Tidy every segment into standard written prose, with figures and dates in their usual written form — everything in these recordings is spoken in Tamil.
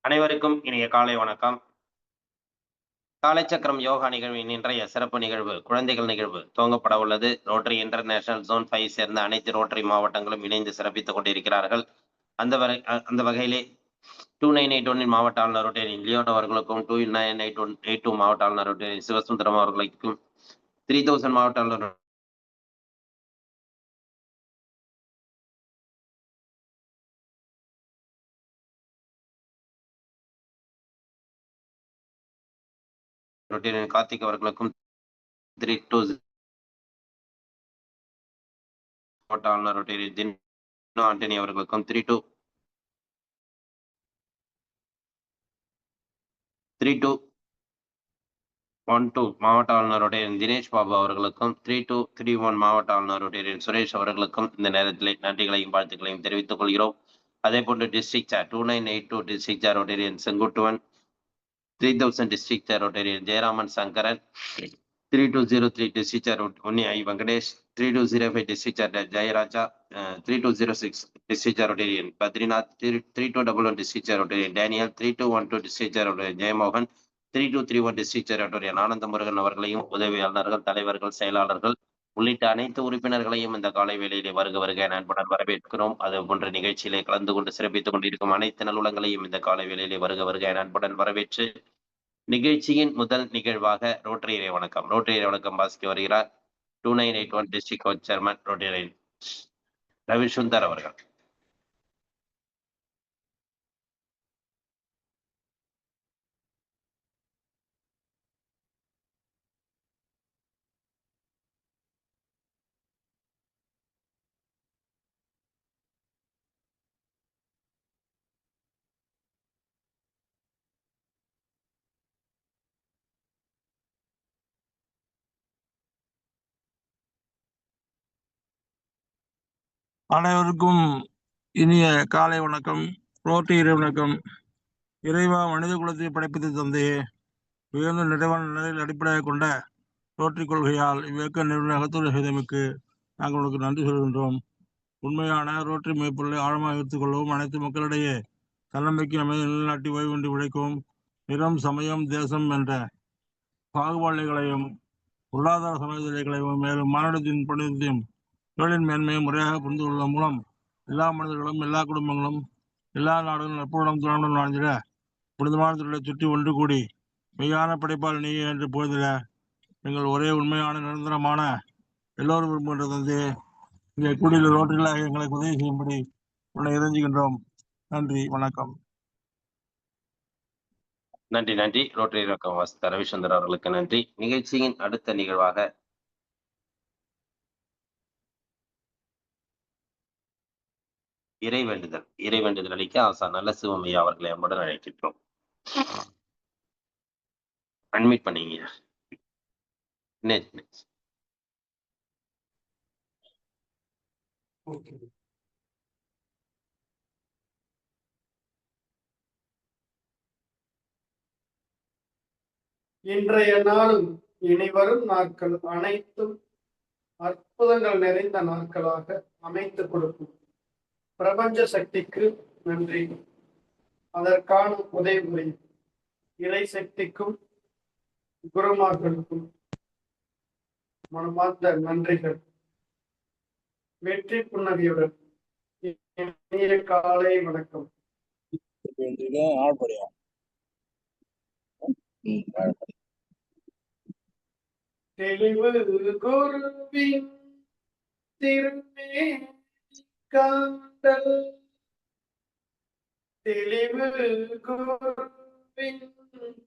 அனைவருக்கும் இனிய காலை வணக்கம். காலைச்சக்கரம் யோகா நிகழ்வின் இன்றைய சிறப்பு நிகழ்வு குழந்தைகள் நிகழ்வு துவங்கப்பட உள்ளது. ரோட்டரி இன்டர்நேஷனல் ஜோன் 5 சேர்ந்த அனைத்து ரோட்டரி மாவட்டங்களும் இணைந்து சிறப்பித்துக் கொண்டிருக்கிறார்கள். அந்த வகையிலே 2981 மாவட்ட ஆளுநர் ரோட்டரி லியோன் அவர்களுக்கும் 2982 மாவட்ட ஆளுநர் ரோட்டரி சிவசுந்தரம் அவர்களுக்கும் 3000 மாவட்ட ஆளுநர் ரோட்டரி கார்த்திக் அவர்களுக்கும் 32 மாவட்ட ஆளுநர் ரோட்டரி தினோ ஆண்டனி அவர்களுக்கும் 3212 மாவட்ட ஆளுநருடைய தினேஷ் பாபு அவர்களுக்கும் 3231 மாவட்ட ஆளுநருடைய சுரேஷ் அவர்களுக்கும் இந்த நேரத்தில் நன்றிகளையும் வாழ்த்துக்களையும் தெரிவித்துக் கொள்கிறோம். அதே போன்று district chair 2982 district chair Rotarian Senguttuvan, 3000 district chair Rotarian Jayaraman Sankaran, 3203 district chair Unni I Venkatesh, 3205 district chair Jayaraja, 3206 district chair Rotarian Badrinath, 3211 district chair Rotarian Daniel, 3212 district chair Rotarian Jayamohan, 3231 district chair Rotarian Anand Murugan அவர்களையும் உதவியாளர்கள், தலைவர்கள், செயலாளர்கள் உள்ளிட்ட அனைத்து உறுப்பினர்களையும் இந்த காலை வேளையிலே வருக என அன்புடன் வரவேற்கிறோம். அது போன்ற நிகழ்ச்சியிலே கலந்து கொண்டு சிறப்பித்துக் கொண்டிருக்கும் அனைத்து நல்வுலங்களையும் இந்த காலை வேளையிலே வருக என அன்புடன் வரவேற்று நிகழ்ச்சியின் முதல் நிகழ்வாக ரோட்டரி வணக்கம் வாசிக்க வருகிறார் 2981 district coach chairman rotary Ravi Sundar அவர்கள். அனைவருக்கும் இனிய காலை வணக்கம். ரோட்டரி இறை வணக்கம். இறைவா மனித குலத்தை படைப்பது தந்தையே, உயர்ந்த நிறைவான நிலையில் அடிப்படையாக கொண்ட ரோட்டரி கொள்கையால் இவ்வியக்க நிறுவனத்துறை செய்தமைக்கு நாங்கள் உங்களுக்கு நன்றி சொல்கின்றோம். உண்மையான ரோட்டரி மெய்ப்பொருளை ஆழமாக எடுத்துக் கொள்ளவும், அனைத்து மக்களிடையே தன்னம்பிக்கை அமைதி நிலைநாட்டி ஓய்வுண்டு உழைக்கவும், நிறம், சமயம், தேசம் என்ற பாகுபாடுகளையும் பொருளாதார சமநிலைகளையும் மேலும் மாநிலத்தின் புனிதத்தையும் தொழிலின் மேன்மையை முறையாக புரிந்து கொள்வதன் மூலம் எல்லா மனிதர்களும், எல்லா குடும்பங்களும், எல்லா நாடுகளும் நட்புடன் துணையுடன் வாழ்ந்திட புனிதமான தொழிலை சுற்றி ஒன்று கூடி மெய்யான படைப்பால் நீ என்று போதில எங்கள் ஒரே உண்மையான நிரந்தரமான எல்லோரும் விரும்புகின்ற தந்தை இங்கே கூடியுள்ள ரோட்டரிகளாக எங்களுக்கு உதவி செய்யும்படி உன்னை இறைஞ்சுகின்றோம். நன்றி, வணக்கம். நன்றி. ரோட்டரி இலக்கம் வாசித்த ரவிச்சந்திரன் அவர்களுக்கு நன்றி. நிகழ்ச்சியின் அடுத்த நிகழ்வாக இறைவேண்டுதல் அளிக்க ஆசா நல்ல சிவமையா அவர்களை அன்புடன் அழைக்கின்றோம். அட்மிட் பண்ணீங்க. இன்றைய நாளும் இனிவரும் நாட்கள் அனைத்தும் அற்புதங்கள் நிறைந்த நாட்களாக அமைத்துக் கொடுக்கும் பிரபஞ்ச சக்திக்கு நன்றி. அதற்கான உதவி இறை சக்திக்கும் குருமார்களுக்கும் மனமார்ந்த நன்றிகள். வெற்றி புன்னகையுடன் இனிய காலை வணக்கம். தெளிவு குருவின் திருமேனி காண்டல், தெளிவு குருவின்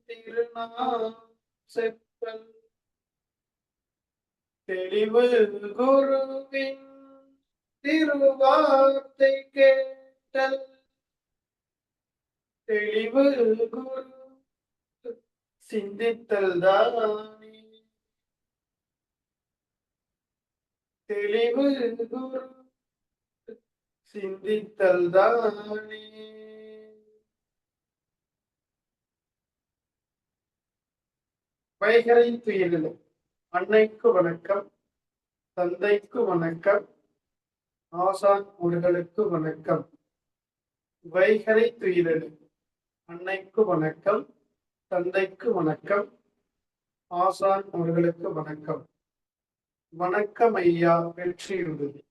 திருநாமம் செப்பல், தெளிவு குருவின் திருவார்த்தை கேட்டல், தெளிவு குரு சிந்தித்தல் தானே, தெளிவு குரு சிந்தித்தல் தானே. வைகரை துயிலில் அன்னைக்கு வணக்கம், தந்தைக்கு வணக்கம், ஆசான் அவர்களுக்கு வணக்கம். வைகரை துயிலில் அன்னைக்கு வணக்கம், தந்தைக்கு வணக்கம், ஆசான் அவர்களுக்கு வணக்கம். வணக்கம் ஐயா, வெற்றியுறுதி.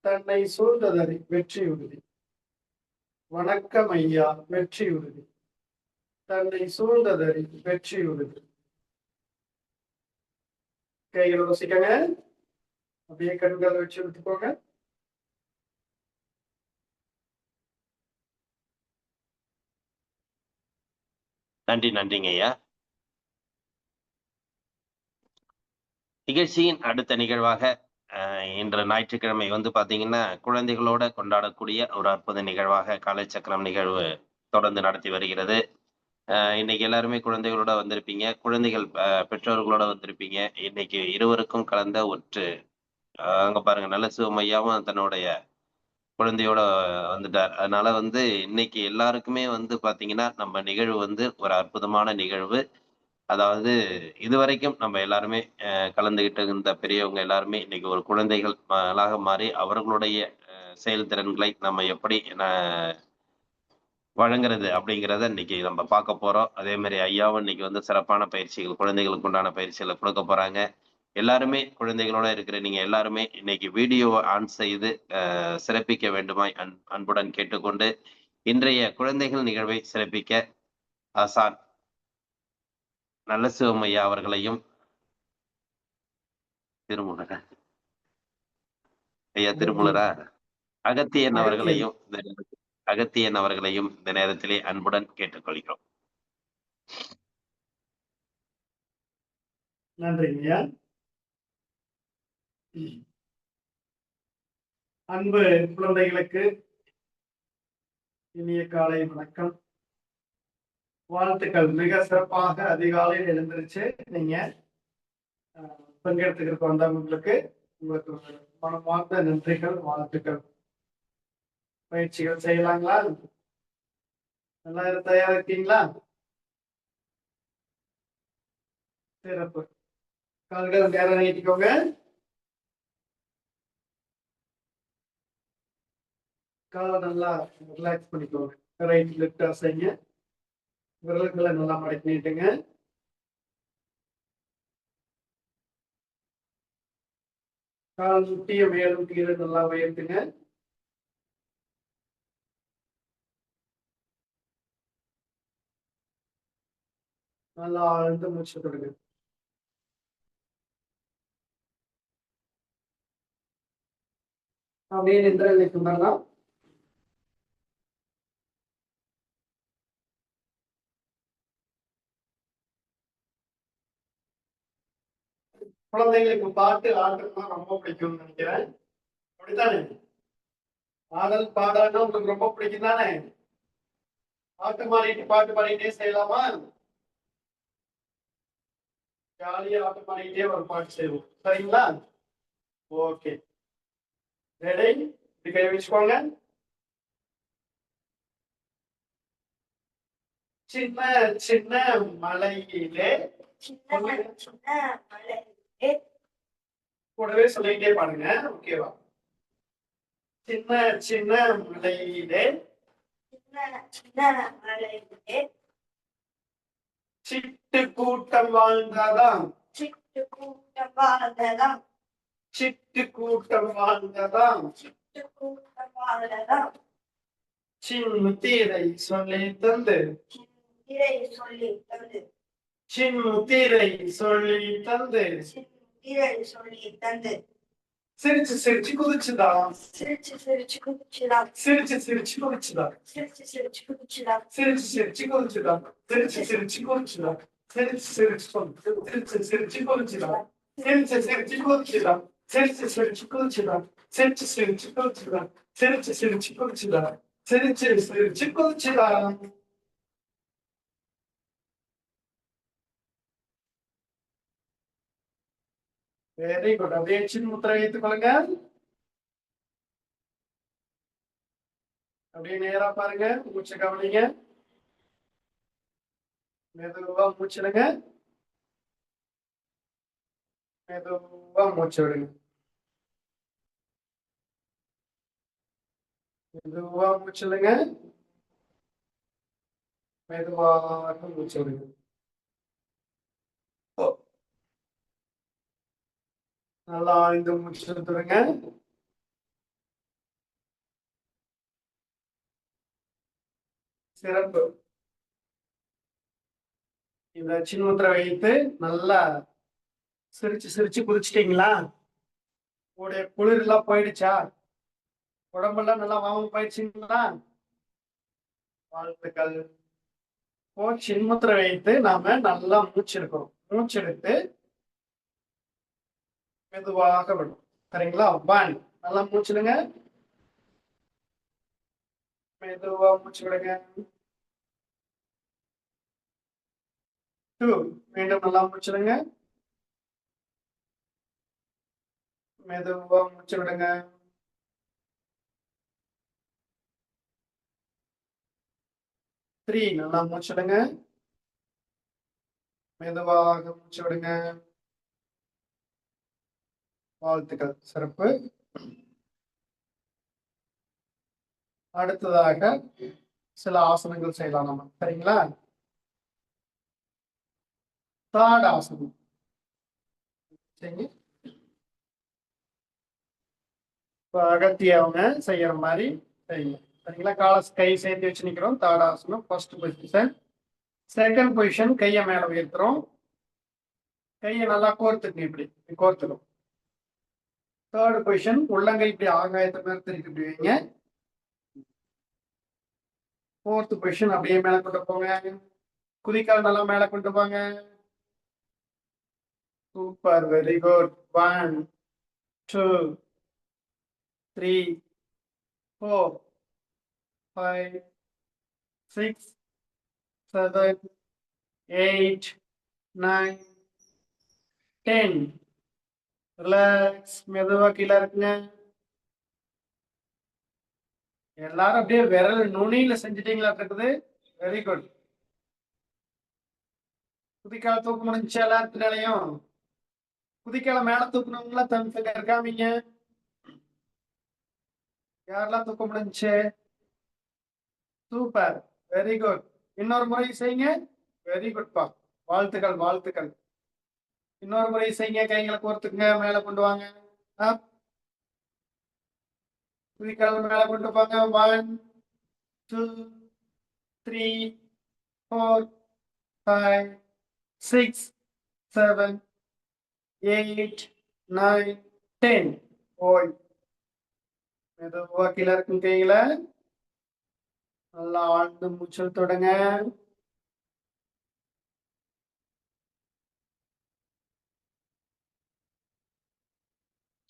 தன்னை சூழ்ந்ததறி வெற்றியுறுதி. வணக்கம் ஐயா, வெற்றியுறுதி. தன்னை சூழ்ந்ததறி வெற்றியுறுதி. கைகளை வசிக்கங்க, அப்படியே கண்களை வச்சு எடுத்துக்கோங்க. நன்றிங்க ஐயா. நிகழ்ச்சியின் அடுத்த நிகழ்வாக இன்று ஞாயிற்றுக்கிழமை வந்து பாத்தீங்கன்னா குழந்தைகளோட கொண்டாடக்கூடிய ஒரு அற்புத நிகழ்வாக காலைச்சக்கரம் நிகழ்வு தொடர்ந்து நடத்தி வருகிறது. இன்னைக்கு எல்லாருமே குழந்தைகளோட வந்திருப்பீங்க, குழந்தைகள் பெற்றோர்களோட வந்திருப்பீங்க. இன்னைக்கு இருவருக்கும் கலந்த ஒற்று அங்க பாருங்க, நல்ல சிவமையாவும் தன்னுடைய குழந்தையோட வந்துட்டார். அதனால வந்து இன்னைக்கு எல்லாருக்குமே வந்து பாத்தீங்கன்னா நம்ம நிகழ்வு வந்து ஒரு அற்புதமான நிகழ்வு. அதாவது இதுவரைக்கும் நம்ம எல்லாருமே கலந்துகிட்டு இருந்த பெரியவங்க எல்லாருமே இன்னைக்கு ஒரு குழந்தைகளாக மாறி அவர்களுடைய செயல்திறன்களை நம்ம எப்படி வழங்குறது அப்படிங்கிறத இன்னைக்கு நம்ம பார்க்க போறோம். அதே மாதிரி ஐயாவும் இன்னைக்கு வந்து சிறப்பான பயிற்சிகள், குழந்தைகளுக்கு உண்டான பயிற்சிகளை கொடுக்க போறாங்க. எல்லாருமே குழந்தைகளோட இருக்கிற நீங்க எல்லாருமே இன்னைக்கு வீடியோவை ஆன் செய்து சிறப்பிக்க வேண்டுமாய் அன்புடன் கேட்டுக்கொண்டு இன்றைய குழந்தைகள் நிகழ்வை சிறப்பிக்க ஆசான் நல்ல சிவமையா அவர்களையும் திருமூலரா ஐயா திருமூலரா அகத்தியன் அவர்களையும் இந்த நேரத்திலே அன்புடன் கேட்டுக்கொள்கிறோம். நன்றிங்க. அன்பு குழந்தைகளுக்கு இனிய காலை வணக்கம், வாழ்த்துக்கள். மிக சிறப்பாக அதிகாலையில் எழுந்திருச்சு நீங்க பங்கெடுத்துக்கிறதுக்கு வந்தவங்களுக்கு உங்களுக்கு மனமார்ந்த நன்றிகள், வாழ்த்துக்கள். பயிற்சிகள் செய்யலாங்களா? எல்லாரும் தயாரா இருக்கீங்களா? சிறப்பு. கால்கள் நேரம் நீட்டிக்கோங்க. காலை நல்லா ரிலாக்ஸ் பண்ணிக்கோங்க. ரைட் லெஃப்ட் அசைங்க. விரல்களை நல்லா மடக்கி நீட்டுங்க. கால் முட்டிய மேலும் கீழே நல்லா உயர்த்துங்க. நல்லா ஆழ்ந்து மூச்சு கொடுங்க. அப்படியே நின்று நிற்கும்போது குழந்தைங்களுக்கு பாட்டு ஆடுறதுனா ரொம்ப பிடிக்கும்னு நினைக்கிறேன். அப்படித்தானே? ஆடல் பாடல்னா உங்களுக்கு ரொம்ப பிடிக்கும் தானே? பாட்டு பாடிட்டே செய்யலாமா? ஜாலியா ஆட்டு பாடிட்டே ஒரு பாட்டு செய்வோம். சரிங்களா? Okay, ready? கை வச்சுக்கோங்க. சின்ன சின்ன மலையிலே கூடவே சொல்லிட்டே பாருங்க. ஓகேவா? சின்ன சின்ன மலையிலே சிட்டு கூட்டம் வாழ்ந்ததாம். சிட்டு கூட்டம் வாழ்ந்ததாம். சின்முத்திரை சொல்லி தந்து. சின்முத்திரை சொல்லி தந்து. சிரிச்சு சிரிச்சு குதிச்சுதான். சிரிச்சு சிரிச்சு குதிச்சுதான். சிரிச்சு சிரிச்சு குதிச்சுதான். சிரிச்சு சிரிச்சு குதிச்சுதான். சிரிச்சு சிரிச்சு குதிச்சுதான். சிரிச்சு சிரிச்சு குதிச்சுதான். சிரிச்சு சிரிச்சு குதிச்சுதான். சிரிச்சு சிரிச்சு குதிச்சுதான். சிரிச்சு சிரிச்சு குதிச்சுதான். சிரிச்சு சிரிச்சு குதிச்சுதான். சிரிச்சு சிரிச்சு குதிச்சுதான். சிரிச்சு சிரிச்சு குதிச்சுதான். Very good. அப்படியே சின்முத்திரை வைத்துக் கொள்ளுங்க. அப்படியே நேரா பாருங்க. மூச்சு கவனிங்க. மெதுவா மூச்சுடுங்க. மெதுவா மூச்சு விடுங்க. மெதுவா மூச்சுடுங்க. மெதுவாக மூச்சு விடுங்க. நல்லா ஆழ்ந்து மூச்சு எடுத்துருங்க. சிறப்பு. இந்த சின்முத்திரை வைத்து நல்லா சிரிச்சு சிரிச்சு குதிச்சிட்டீங்களா? உங்களுடைய குளிர் எல்லாம் போயிடுச்சா? உடம்பெல்லாம் நல்லா வாம போயிடுச்சுங்களா? வாழ்த்துக்கள். இப்போ சின்முத்திரை வைத்து நாம நல்லா மூச்சு எடுக்கிறோம். மூச்சு எடுத்து மெதுவாக விடும். சரிங்களா? 1 நல்லா மூச்சுடுங்க. மெதுவா மூச்சு விடுங்க. 2 மீண்டும் நல்லா மூச்சுடுங்க. மெதுவா மூச்சு விடுங்க. 3 நல்லா மூச்சுடுங்க. மெதுவாக மூச்சு விடுங்க. வாழ்த்துக்கள். சிறப்பு. அடுத்ததாக சில ஆசனங்கள் செய்யலாம் நம்ம. சரிங்களா? தாட ஆசனம் செய்யுங்க. இப்போ அகத்திய அவங்க செய்யற மாதிரி செய்யுங்க. சரிங்களா? கை சேர்த்து வச்சு நிக்கிறோம். தாடாசனம் ஃபர்ஸ்ட் பொசிஷன். செகண்ட் பொசிஷன் கையை மேல உயர்த்துறோம். கையை நல்லா கோர்த்துக்கு இப்படி கோர்த்துடும். தேர்ட் பொசிஷன் உள்ளங்கை இப்படி ஆகாயத்தை மேல திருப்பி இப்படி வைங்க. ஃபோர்த் பொசிஷன் அப்படியே மேல கொண்டு போங்க. குதிக்கால் நல்லா மேல கொண்டு போங்க. சூப்பர். Very good. 1 2 3 4 5 6 7 8 9 10. ரிலாக்ஸ். மெதுவா கீழே இருக்குங்க. எல்லாரும் அப்படியே விரல் நுனியில செஞ்சுட்டீங்களா இருக்குது? Very good. குதிக்கால தூக்க முடிஞ்சு எல்லாத்தினாலையும். குதிக்கால மேல தூக்கணுங்களா? தன் ஃபிங்கர் காமிங்க. யாரெல்லாம் தூக்க முடிஞ்சு? சூப்பர். Very good. இன்னொரு முறை செய்யுங்க. வெரி குட்பா. வாழ்த்துக்கள் வாழ்த்துக்கள். இன்னொரு முறை செய்யுங்க. கைகளை கோர்த்துக்குங்க. மேல கொண்டு வாங்க. குதிக்கால மேல கொண்டு போங்க. 1 2 3 4 5 6 7 8 9 10. ஓய். மெதுவா கீழே இருக்கும் கையில நல்லா ஆழ்ந்து மூச்சு தொடங்க.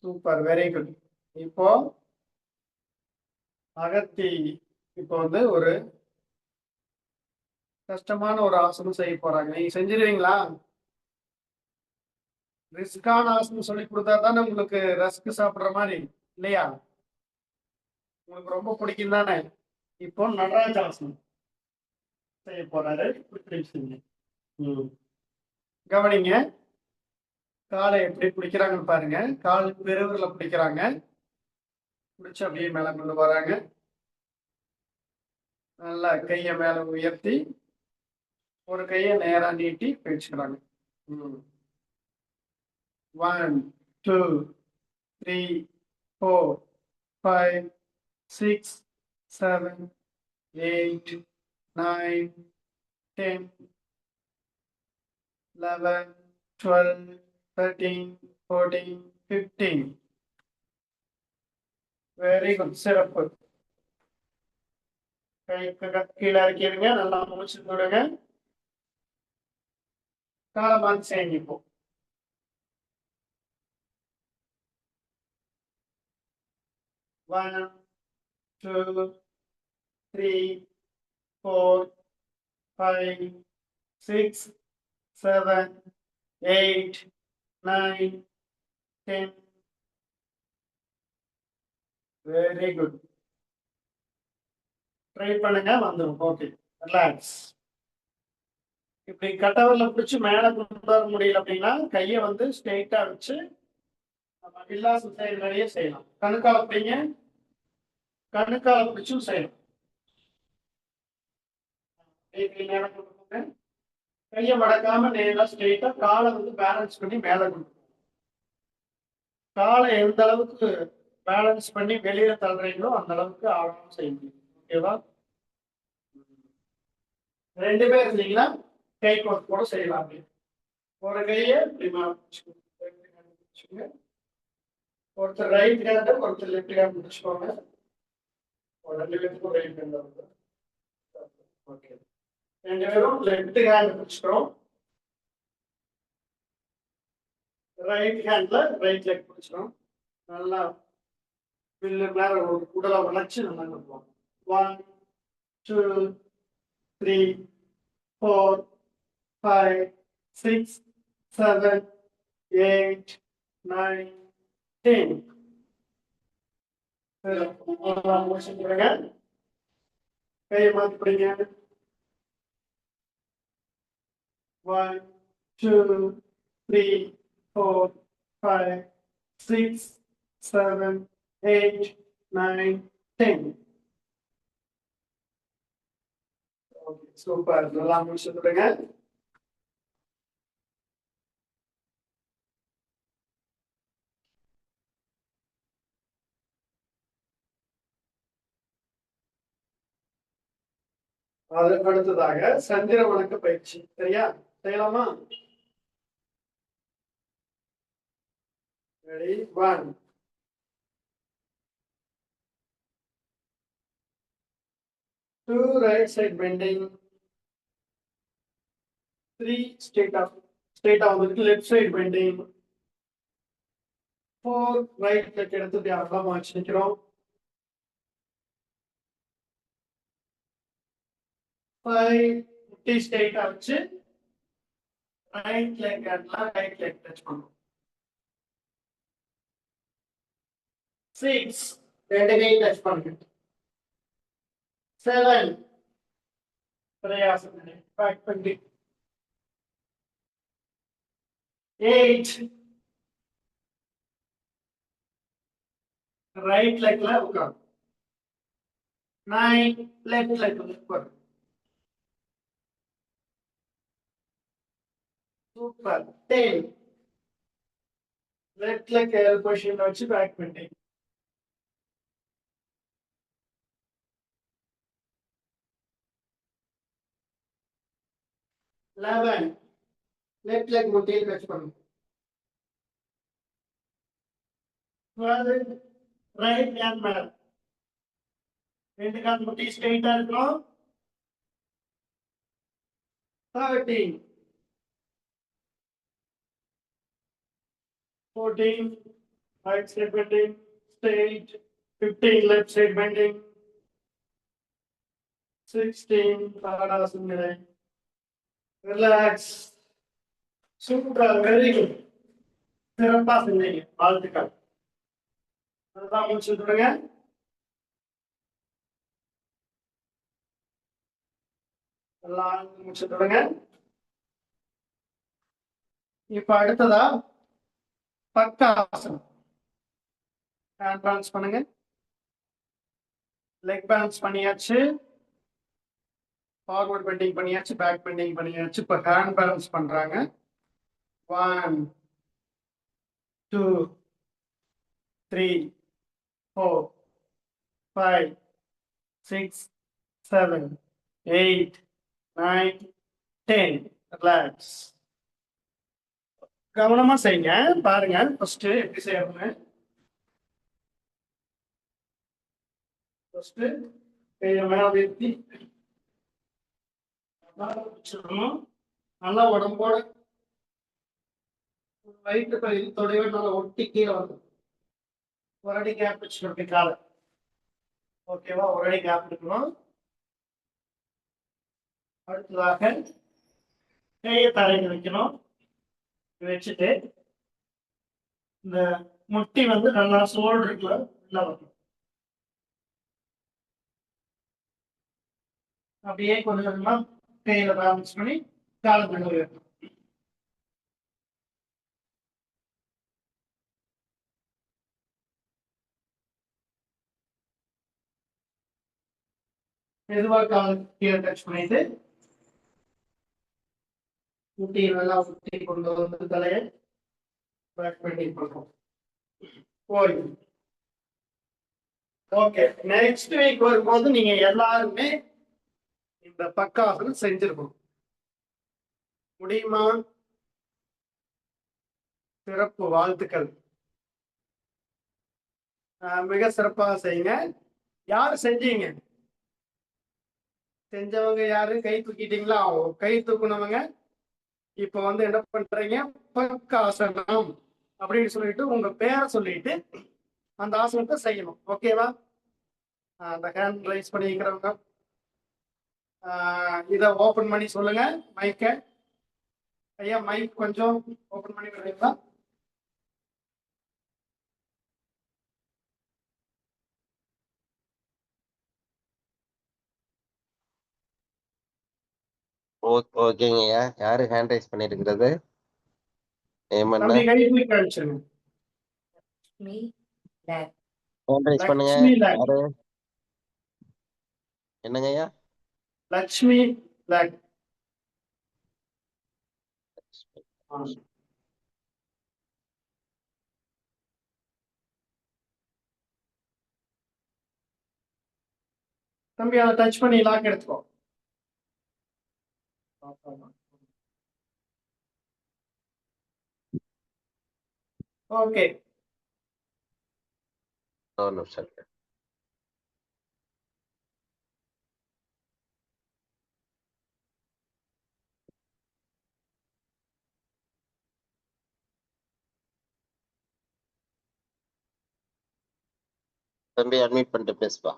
சூப்பர். Very good. இப்போ அகத்தி இப்போ வந்து ஒரு கஷ்டமான ஒரு ஆசனம் செய்ய போறாங்க. நீங்க செஞ்சிருவீங்களா? ரிஸ்கான ஆசனம் சொல்லி கொடுத்தா தானே உங்களுக்கு ரஸ்க் சாப்பிடுற மாதிரி இல்லையா? உங்களுக்கு ரொம்ப பிடிக்கும் தானே? இப்போ நடராஜ ஆசனம் செய்ய போறாரு. கவனிங்க. காலை எப்படி பிடிக்கிறாங்கன்னு பாருங்க. கால் பெருவிரல பிடிக்கிறாங்க. பிடிச்சு அப்படியே மேல கொண்டு வராங்க. நல்லா கையை மேல உயர்த்தி ஒரு கையை நேரா நீட்டி பிடிச்சுக்கிறாங்க. 1 2 3 4 5 6 7 8 9 10 11 12 13 14 15. Very good. சிறப்பு. கீழே இறக்கிடுங்க. நல்லா மூச்சு விடுங்க. காலமாக செய்யுங்க. இப்போ 1 2 3 4 5 6 7 8 9 10. Very good. ட்ரை பண்ணுங்க. வந்துடும். ஓகே. ரிலாக்ஸ். இப்படி கட்டவரில் பிடிச்சி மேலே கொண்டு வர முடியல அப்படின்னா கையை வந்து ஸ்ட்ரெயிட்டா வச்சு நம்ம வில்லாசம் செய்யற மாதிரியே செய்யலாம். கணுக்கால பிடிங்க. கணுக்கால பிடிச்சும் செய்யலாம். நேரம் கொடுத்துங்க. கையை மடக்காம நேரா ஸ்ட்ரெயிட்டா காலை வந்து பேலன்ஸ் பண்ணி மேல கொடுக்கணும். காலை எந்த அளவுக்கு பேலன்ஸ் பண்ணி வெளியில தள்ளுறீங்களோ அந்த அளவுக்கு ஆழம் செய்யணும். ஓகேவா? 2 பேர் இருந்தீங்கன்னா கை கோர்த்து கூட செய்யலாம். ஒரு கையை இப்படி மேல பிடிச்சுக்கோங்க. ஒருத்தர் ரைட் ஹேண்ட், ஒருத்தர் லெஃப்ட் ஹேண்ட் பிடிச்சுக்கோங்க. 2 பேருக்கும் ரைட் ஹேண்ட் வருது. ஓகே. 2 பேரும் லெஃப்ட் ஹேண்ட் பிடிச்சுக்கிறோம். ரைட் ஹேண்ட்ல ரைட் லெக் பிடிச்சிடும். நல்லா வில்லு மேல ஒரு உடலை வளைச்சு நல்லா பண்ணுவோம். 1 2 3 4 5 6 7 8 9 10. கையை மாத்தி பிடிங்க. 1 2 3 4 5 6 7 8 9 10. Okay, super. நல்லா முடிச்சுடுங்க. அதற்கு அடுத்ததாக சந்திர வணக்க பயிற்சி. சரியா? செய்யலாமா? Ready? 1 2 right side bending, 3 straight on the left side bending, 4 right leg எடுத்து அகலமா வச்சிக்கிறோம். 5 முட்டி ஸ்ட்ரைட்டா வச்சு ரைட் லெக் டச் பண்ணுவோம். 6 ரெண்டு கை டச் பண்ணுங்க. 7 பிரயாசம் பேக் பண்ணி. 8 ரைட் லெக்ல உட்காரு. 9 லெஃப்ட் லெக்ல உட்காரு. சூப்பர். 10 லெஃப்ட் லெக் பொசிஷன்ல வச்சு பேக் பண்ணி. 11 left leg முட்டியை டச் பண்ணுங்க. 12 ரைட் ஹேண்ட் மேல ரெண்டு கால் முட்டி ஸ்ட்ரைட்டா இருக்கணும். 13 14 right side bending straight. 15 left side bending. 16 தாடாசன நிலை. ரிலாக்ஸ். சூப்பர். Very good. சிறப்பா செஞ்சீங்க. வாழ்த்துக்கள். அதுதான் முடிச்சுடுங்க. எல்லாம் முடிச்சுடுங்க. இப்ப அடுத்ததா பக்காசனம். ஹேண்ட் பேலன்ஸ் பண்ணுங்க. லெக் பேலன்ஸ் பண்ணியாச்சு. ஃபார்வர்ட் பெண்டிங் பண்ணியாச்சு. பேக் பெண்டிங் பண்ணியாச்சு. இப்ப ஹேண்ட் பேலன்ஸ் பண்றாங்க. 1 2 3 4 5 6 7 8 9 10. ரிலாக்ஸ். கவனமா செய்யுங்க. பாருங்க ஃபர்ஸ்ட் எப்படி செய்யணும்னு. ஃபர்ஸ்ட் கையை மேல உயர்த்தி நல்லா உடம்போட வயிற்று பகுதி தொடைவை நல்லா ஒட்டி கீழே வந்து ஒரு அடி கேப் வச்சுக்கணும் காலை. ஓகேவா? ஒரு அடி கேப் இருக்கணும். அடுத்ததாக கையை தரையில் வைக்கணும். வச்சுட்டு இந்த முட்டி வந்து நல்லா ஷோல்டருக்குள்ள உள்ள வரணும். அப்படியே கொஞ்சம் கொஞ்சமா கையில பேலன்ஸ் பண்ணி காலை பண்ண உயர்த்தணும். மெதுவா கால் கீழே டச் பண்ணிட்டு முட்டியை நல்லா சுத்தி கொண்டு வந்து தலையை பேக் பண்ணி கொடுக்கும். ஓகே, நெக்ஸ்ட் வீக் வரும்போது நீங்க எல்லாருமே இந்த பக்காசனம் செஞ்சிருக்கணும். முடியுமா? சிறப்பு, வாழ்த்துக்கள். மிக சிறப்பாக செய்யுங்க. யாரு செஞ்சீங்க? செஞ்சவங்க யாரு? கை தூக்கிட்டீங்களா? கை தூக்குனவங்க இப்ப வந்து என்ன பண்றீங்க? பக்காசனம் அப்படின்னு சொல்லிட்டு உங்க பேரை சொல்லிட்டு அந்த ஆசனத்தை செய்யணும். ஓகேவா? அந்த ஹேண்ட் ரைஸ் பண்ணிக்கிறவங்க இதை ஓபன் பண்ணி சொல்லுங்க. மைக்க ஐயா, மைக் கொஞ்சம் ஓபன் பண்ணி விடுறீங்களா? ஓகேங்கய்யா. யாரு ஹேண்ட் ரைஸ் பண்ணிருக்கிறது? தம்பி கை தூக்கி காமிச்சிருங்க. ஹேண்ட் ரைஸ் பண்ணுங்க. லட்சுமி லேக். யாரு? என்னங்கய்யா? லட்சுமி லேக். தம்பி அதை டச் பண்ணி லாக் எடுத்துக்கோ. ஓகே, ஒரு நிமிஷம். தம்பி அட்மிட் பண்ணிட்டு பேசுப்பா.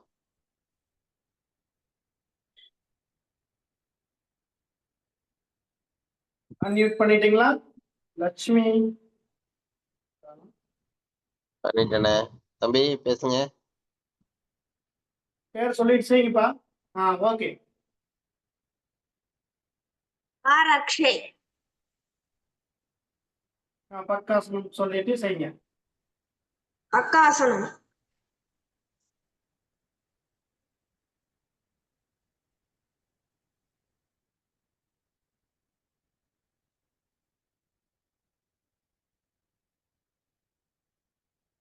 அன்மியூட் பண்ணிட்டீங்களா? லட்சுமி பண்ணிட்டேனே. தம்பி பேசுங்க. பேர் சொல்லிட்டு செய்யுங்கப்பா. ஓகே. அக்ஷய். பக்காசனம் சொல்லிட்டு செய்யுங்க. பக்காசனம்.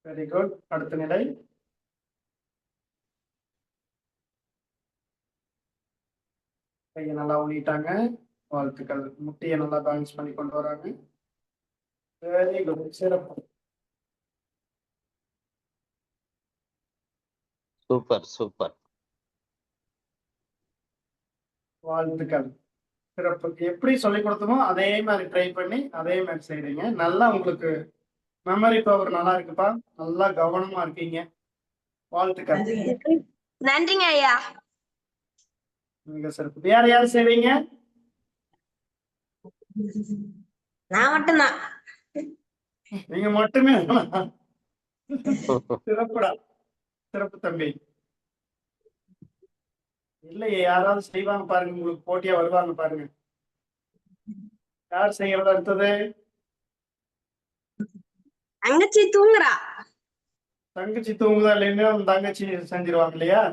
Very good. அடுத்த நிலை. கையை நல்லா ஊனிட்டாங்க. வாழ்த்துக்கள். முட்டியை நல்லா பேலன்ஸ் பண்ணி கொண்டு வராங்க. வெரி குட், சிறப்பு. Super super. வாழ்த்துக்கள், சிறப்பு. எப்படி சொல்லி கொடுத்தோமோ அதே மாதிரி ட்ரை பண்ணி அதே மாதிரி செய்றீங்க. நல்லா உங்களுக்கு மெமரி பவர் நல்லா இருக்குப்பா. நல்லா கவனமா இருக்கீங்க. வாழ்த்துக்கள். நன்றிங்க ஐயா. மிக சிறப்பு. வேற யாரு செய்வீங்க? நான் மட்டும்தான். நீங்க மட்டுமே. சிறப்புடா, சிறப்பு தம்பி. இல்லையே, யாராவது செய்வாங்க பாருங்க, உங்களுக்கு போட்டியா வருவாங்க பாருங்க. யார் செய்யறது அடுத்தது? தங்கச்சி தூங்குறா. தங்கச்சி தூங்குதா இல்லைன்னா தங்கச்சி செஞ்சிருவாங்க இல்லையா?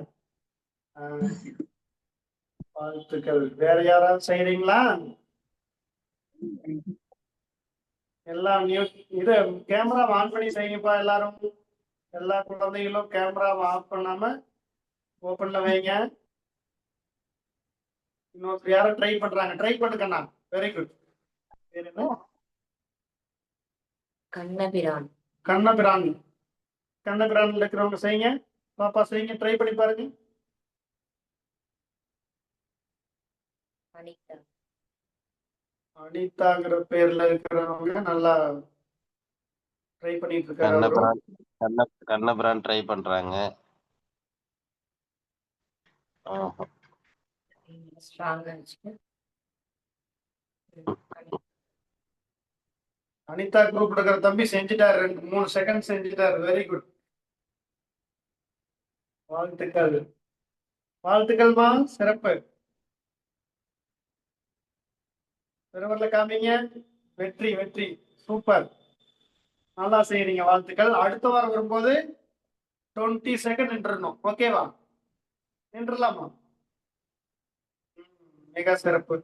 வாழ்த்துக்கள். வேற யாராவது செய்யறீங்களா? எல்லாம் இது கேமரா ஆன் பண்ணி செய்யுங்கப்பா எல்லாரும். எல்லா குழந்தைகளும் கேமரா ஆஃப் பண்ணாம ஓபன்ல வைங்க. இன்னொரு யாரும் ட்ரை பண்றாங்க, ட்ரை பண்ணுங்கண்ணா. Very good. கண்ணபிரான். கண்ணபிரான். கண்ணபிரான் இருக்கிறவங்க செய்யுங்க. பாப்பா செய்யுங்க, ட்ரை பண்ணி பாருங்க. அனிதாங்கிற பேர்ல இருக்கிறவங்க நல்லா ட்ரை பண்ணிட்டு இருக்காரு. கண்ணபிரான் ட்ரை பண்றாங்க. அனிதா குரூப் இருக்கிற தம்பி செஞ்சுட்டாரு. 2-3 செகண்ட் செஞ்சுட்டாரு. Very good. வாழ்த்துக்கள், வாழ்த்துக்கள்மா. சிறப்பு. பெருவர்ல காமிங்க. வெற்றி, வெற்றி. சூப்பர். நல்லா செய்யறீங்க. வாழ்த்துக்கள். அடுத்த வாரம் வரும்போது 20 செகண்ட் நின்றுடணும். ஓகேவா? நின்றுலாமா? மிக சிறப்பு.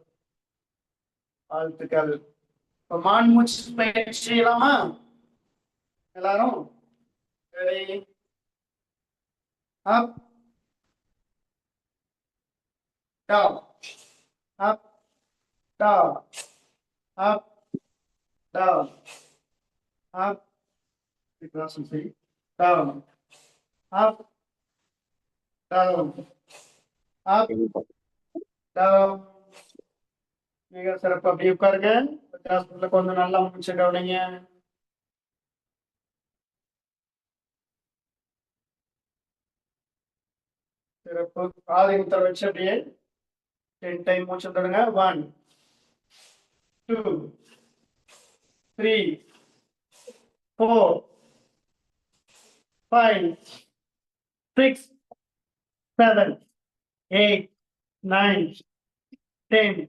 வாழ்த்துக்கள். இப்ப மான் மூச்சு பயிற்சி செய்யலாமா எல்லாரும்? Ready, up down, up down, up down, up down, up down, up down. மிக சிறப்பு. அப்படி உட்காருங்க. வித்தியாசத்துல கொஞ்சம் நல்லா மூச்சு கவனிங்க. சிறப்பு. ஆதி முத்திரை வச்சு அப்படியே 10 டைம் மூச்சு தருங்க. 1 2 3 4 5 6 7 8 9 10.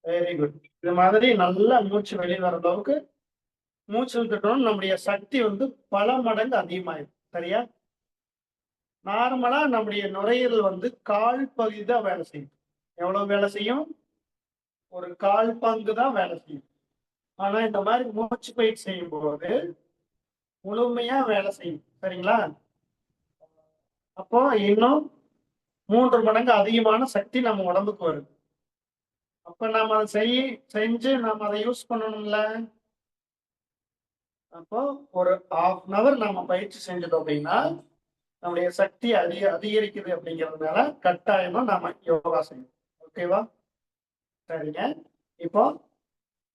Very good. இது மாதிரி நல்லா மூச்சு வெளியே வர அளவுக்கு மூச்சு விட்டுட்டோம். நம்முடைய சக்தி வந்து பல மடங்கு அதிகமாயிடும். சரியா? நார்மலா நம்முடைய நுரையீரல் வந்து கால் பகுதி தான் வேலை செய்யும். எவ்வளவு வேலை செய்யும்? ஒரு கால் பங்கு தான் வேலை செய்யும். ஆனா இந்த மாதிரி மூச்சு பயிற்சி செய்யும் போது முழுமையா வேலை செய்யும். சரிங்களா? அப்போ இன்னும் 3 மடங்கு அதிகமான சக்தி நம்ம உடம்புக்கு வருது. அப்ப நாம அதை செஞ்சு நாம அதை யூஸ் பண்ணணும்ல. அப்போ ஒரு 1/2 hour நாம பயிற்சி செஞ்சிட்டோம் அப்படின்னா நம்முடைய சக்தி அதிகரிக்குது. அப்படிங்கிறதுனால கட்டாயமா நாம யோகா செய்யணும். ஓகேவா? சரிங்க. இப்போ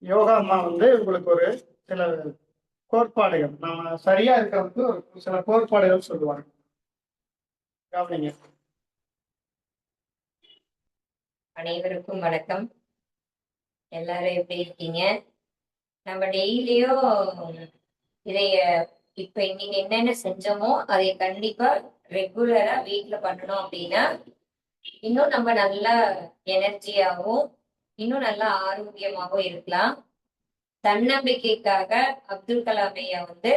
யோகா அம்மா வந்து உங்களுக்கு ஒரு சில கோட்பாடுகள், நாம சரியா இருக்கிறதுக்கு ஒரு சில கோட்பாடுகள் சொல்லுவாங்க. கவனிங்க. அனைவருக்கும் வணக்கம். எல்லாரும் எப்படி இருக்கீங்க? நம்ம டெய்லியும் இதைய இப்ப இன்னைக்கு என்னென்ன செஞ்சோமோ அதை கண்டிப்பா ரெகுலரா வீட்ல பண்ணணும் அப்படின்னா இன்னும் நம்ம நல்லா எனர்ஜியாகவும் இன்னும் நல்லா ஆரோக்கியமாகவும் இருக்கலாம். தன்னம்பிக்கைக்காக அப்துல் கலாம் ஐயா வந்து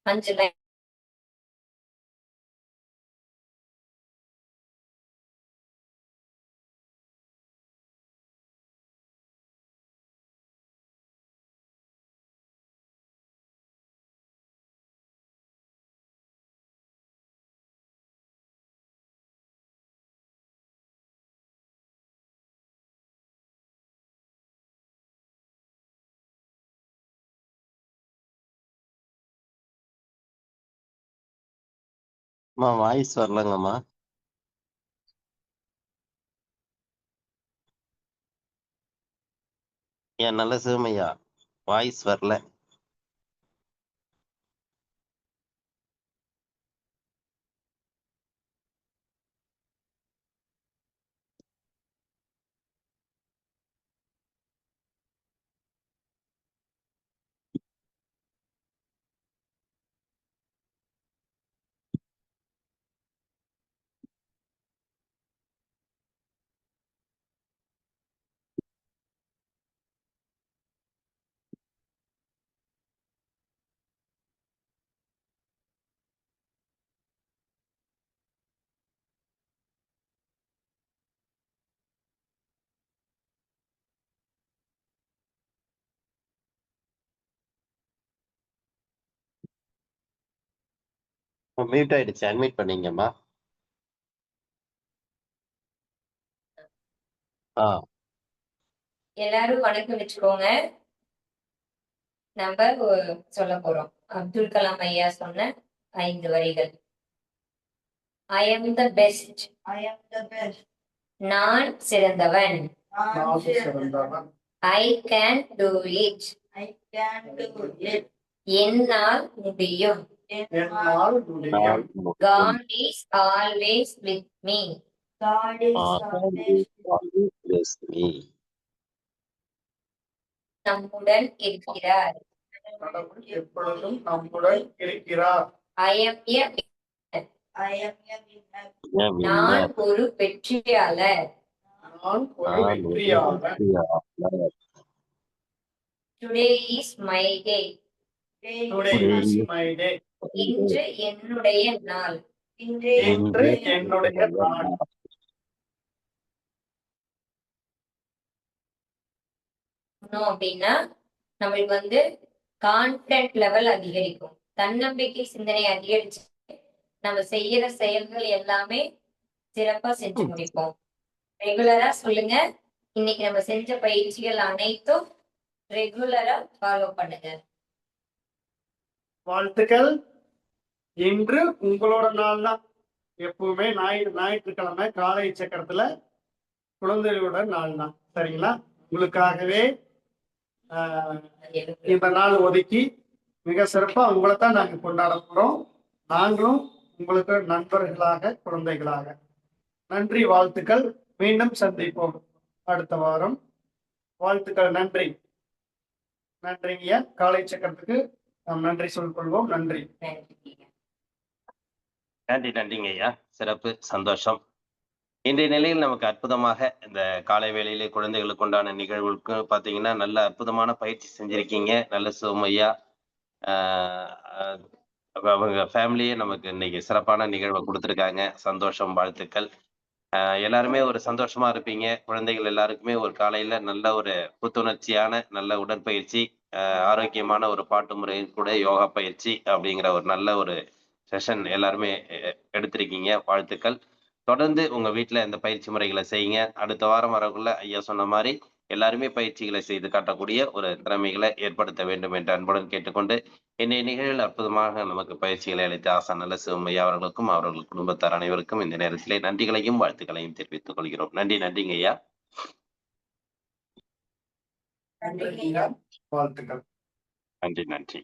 5 லைன் வாய்ஸ் வரலங்கம்மா. ஏன் நல்ல சிவமையா வாய்ஸ் வரல. மியூட் ஆயிடுச்சு. அட்மிட் பண்ணீங்கம்மா. எல்லாரும் வணக்கம் வச்சுக்கோங்க. நம்ம சொல்ல போறோம் அப்துல் கலாம் ஐயா சொன்ன 5 வரிகள். I am the best. நான் சிறந்தவன். I can do it. என்னால் முடியும். God is always with me. நம்முடன் இருக்கிறார். எப்பொழுதும் நம்முடன் இருக்கிறார். I am a நான் ஒரு வெற்றியாளர். Today is my day. இன்று என்னுடைய நாள். பண்ணோம் அப்படின்னா நம்மளுக்கு கான்பிடன்ட் லெவல் அதிகரிக்கும். தன்னம்பிக்கை சிந்தனை அதிகரிச்சு நம்ம செய்யற செயல்கள் எல்லாமே சிறப்பா செஞ்சு முடிப்போம். ரெகுலரா சொல்லுங்க. இன்னைக்கு நம்ம செஞ்ச பயிற்சிகள் அனைத்தும் ரெகுலரா ஃபாலோ பண்ணுங்க. வாழ்த்துக்கள். இன்று உங்களோட நாள் தான். எப்பவுமே ஞாயிற்றுக்கிழமை காலை சக்கரத்துல குழந்தைகளோட நாள் தான். சரிங்களா? உங்களுக்காகவே இந்த நாள் ஒதுக்கி மிக சிறப்பா உங்களை தான் நாங்க கொண்டாட போறோம். நாங்களும் உங்களுக்கு நண்பர்களாக, குழந்தைகளாக. நன்றி, வாழ்த்துக்கள். மீண்டும் சந்திப்போம் அடுத்த வாரம். வாழ்த்துக்கள். நன்றி. நன்றிங்க. காலை சக்கரத்துக்கு நாம் நன்றி சொல்லிக்கொள்வோம். நன்றி. நன்றிங்க ஐயா. சிறப்பு, சந்தோஷம். இன்றைய நிலையில் நமக்கு அற்புதமாக இந்த காலை வேளையிலே குழந்தைகளுக்கு உண்டான நிகழ்வுக்கு பார்த்தீங்கன்னா நல்ல அற்புதமான பயிற்சி செஞ்சிருக்கீங்க. நல்ல சுமையா அவங்க ஃபேமிலியே நமக்கு இன்னைக்கு சிறப்பான நிகழ்வை கொடுத்துருக்காங்க. சந்தோஷம், வாழ்த்துக்கள். எல்லாருமே ஒரு சந்தோஷமா இருப்பீங்க. குழந்தைகள் எல்லாருக்குமே ஒரு காலையில நல்ல ஒரு புத்துணர்ச்சியான நல்ல உடற்பயிற்சி, ஆரோக்கியமான ஒரு பாட்டு முறையின் கூட யோகா பயிற்சி அப்படிங்கிற ஒரு நல்ல ஒரு செஷன் எல்லாருமே எடுத்திருக்கீங்க. வாழ்த்துக்கள். தொடர்ந்து உங்க வீட்டுல இந்த பயிற்சி முறைகளை செய்யுங்க. அடுத்த வாரம் வரக்குள்ள ஐயா சொன்ன மாதிரி எல்லாருமே பயிற்சிகளை செய்து காட்டக்கூடிய ஒரு திறமைகளை ஏற்படுத்த வேண்டும் என்று அன்புடன் கேட்டுக்கொண்டு இன்றைய நிகழ்வில் அற்புதமாக நமக்கு பயிற்சிகளை அளித்த ஆசான் நல்ல சிவமையா அவர்களுக்கும் அவர்கள் குடும்பத்தார் அனைவருக்கும் இந்த நேரத்திலே நன்றிகளையும் வாழ்த்துக்களையும் தெரிவித்துக் கொள்கிறோம். நன்றிங்க ஐயா. வாழ்த்துக்கள். நன்றி.